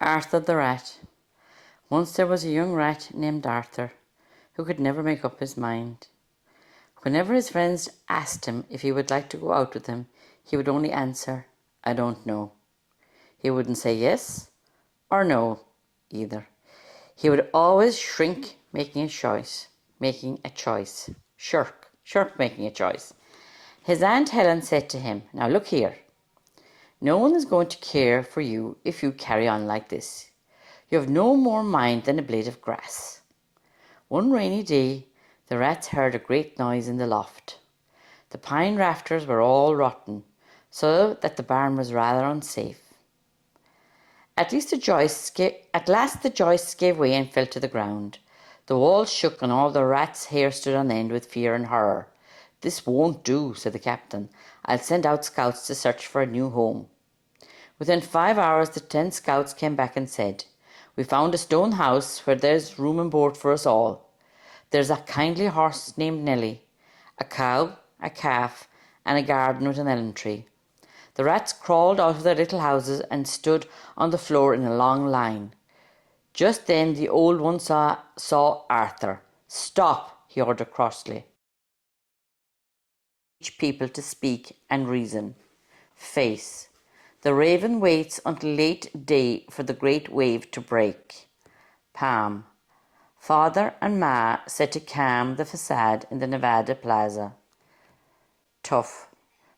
Arthur the Rat. Once there was a young rat named Arthur who could never make up his mind. Whenever his friends asked him if he would like to go out with them, he would only answer, "I don't know." He wouldn't say yes or no either. He would always shrink making a choice. Shirk making a choice. His Aunt Helen said to him, "Now look here. No one is going to care for you if you carry on like this. You have no more mind than a blade of grass." One rainy day, the rats heard a great noise in the loft. The pine rafters were all rotten, so that the barn was rather unsafe. At last the joists gave way and fell to the ground. The walls shook and all the rats' hair stood on end with fear and horror. "This won't do," said the captain. "I'll send out scouts to search for a new home." Within 5 hours the 10 scouts came back and said, "We found a stone house where there's room and board for us all. There's a kindly horse named Nelly, a cow, a calf, and a garden with an elm tree." The rats crawled out of their little houses and stood on the floor in a long line. Just then the old one saw Arthur. "Stop," he ordered crossly. "Teach people to speak and reason. Face. The raven waits until late day for the great wave to break." Palm. Father and Ma said to calm the facade in the Nevada Plaza. Tough.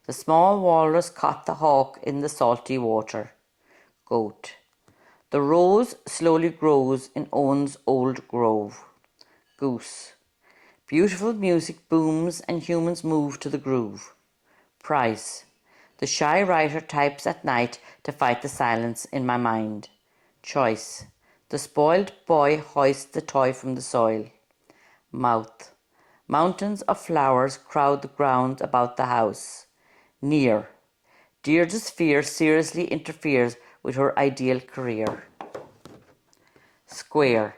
The small walrus caught the hawk in the salty water. Goat. The rose slowly grows in Owen's old grove. Goose. Beautiful music booms and humans move to the groove. Price. The shy writer types at night to fight the silence in my mind. Choice. The spoiled boy hoists the toy from the soil. Mouth. Mountains of flowers crowd the ground about the house. Near. Deirdre's fear seriously interferes with her ideal career. Square.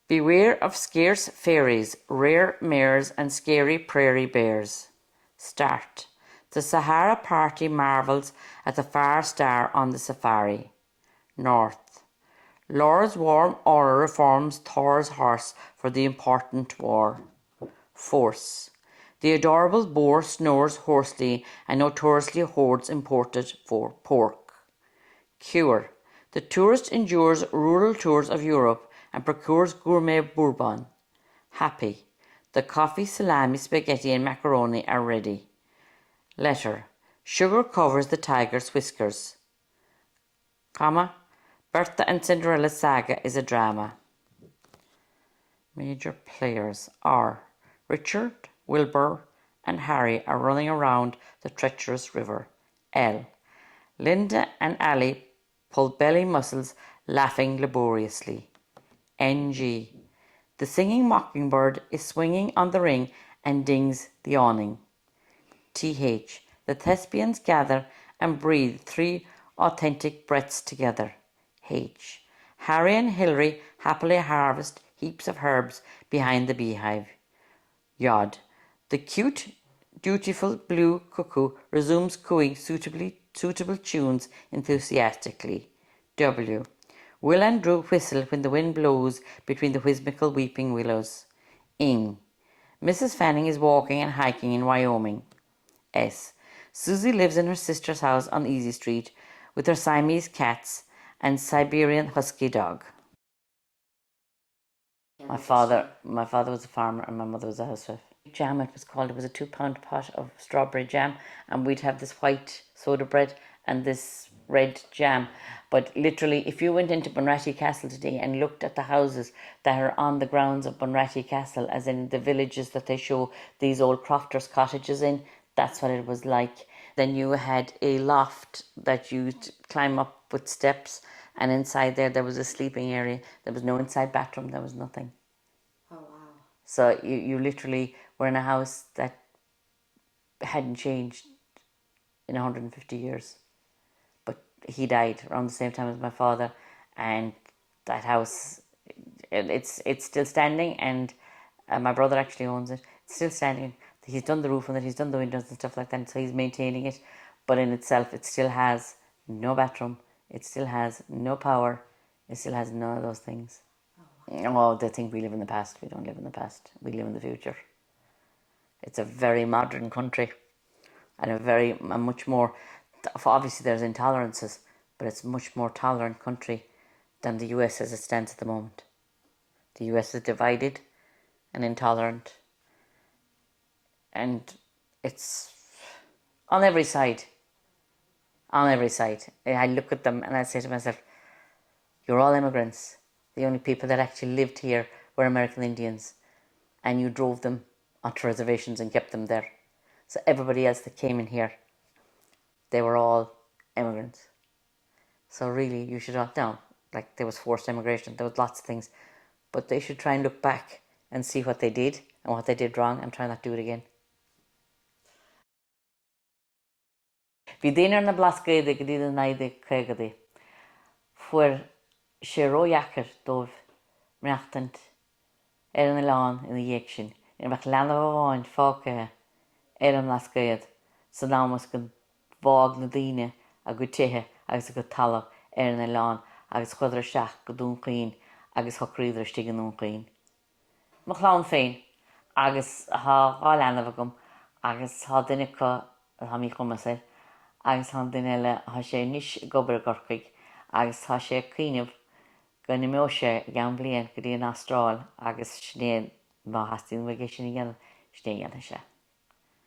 Beware of scarce fairies, rare mares and scary prairie bears. Start. The Sahara party marvels at the far star on the safari. North. Laura's warm aura reforms Thor's horse for the important war. Force. The adorable boar snores hoarsely and notoriously hoards imported pork. Cure. The tourist endures rural tours of Europe and procures gourmet bourbon. Happy. The coffee, salami, spaghetti and macaroni are ready. Letter. Sugar covers the tiger's whiskers. Comma. Bertha and Cinderella's saga is a drama. Major players are Richard, Wilbur and Harry are running around the treacherous river. L. Linda and Ali pull belly muscles, laughing laboriously. N.G. The singing mockingbird is swinging on the ring and dings the awning. Th. The thespians gather and breathe 3 authentic breaths together. H. Harry and Hilary happily harvest heaps of herbs behind the beehive. Yod. The cute, dutiful blue cuckoo resumes cooing suitable tunes enthusiastically. W. Will and Drew whistle when the wind blows between the whimsical weeping willows. Ing. Mrs. Fanning is walking and hiking in Wyoming. S. Susie lives in her sister's house on Easy Street with her Siamese cats and Siberian husky dog. My father was a farmer and my mother was a housewife. Jam, it was called. It was a 2-pound pot of strawberry jam, and we'd have this white soda bread and this red jam. But literally, if you went into Bunratty Castle today and looked at the houses that are on the grounds of Bunratty Castle, as in the villages that they show these old crofters' cottages in, that's what it was like. Then you had a loft that you'd climb up with steps, and inside there was a sleeping area. There was no inside bathroom, there was nothing. Oh, wow. So you literally were in a house that hadn't changed in 150 years. But he died around the same time as my father, and that house, it's still standing, and my brother actually owns it. It's still standing. He's done the roof on it, he's done the windows and stuff like that, so he's maintaining it. But in itself, it still has no bathroom, It still has no power. It still has none of those things. Oh, they think we live in the past. We don't live in the past. We live in the future. It's a very modern country and a much more, obviously there's intolerances, but it's a much more tolerant country than the US as it stands at the moment. The US is divided and intolerant, and it's on every side. On every side. I look at them and I say to myself, you're all immigrants. The only people that actually lived here were American Indians, and you drove them onto reservations and kept them there. So everybody else that came in here, they were all immigrants. So really, you should not down. Like, there was forced immigration, there was lots of things, but they should try and look back and see what they did and what they did wrong and try not to do it again. Bhí daoine na blascéide go dtí na naide chéagaí. Fuair sé róheachar dóibh mreachtant ar an Ileán ina dhéic sin. Ina bheith leanamh amháin fácathe ar an lascéad sa námas go bhág na daoine a go tithe agus a go talamh ar an Ileán agus chuidir seach go dún chuoin agus chochríomhar stig an dún chuoin. Mo chlán féin agus há gá leanamh agam agus há duine có há mí chumas agus há duine eile há sé níos gobar gorcaig agus há sé cíineh go na meoise gan bliain go dtí an Astráil agus snéad má hastín bheith sin i gceann sné dhéana sé.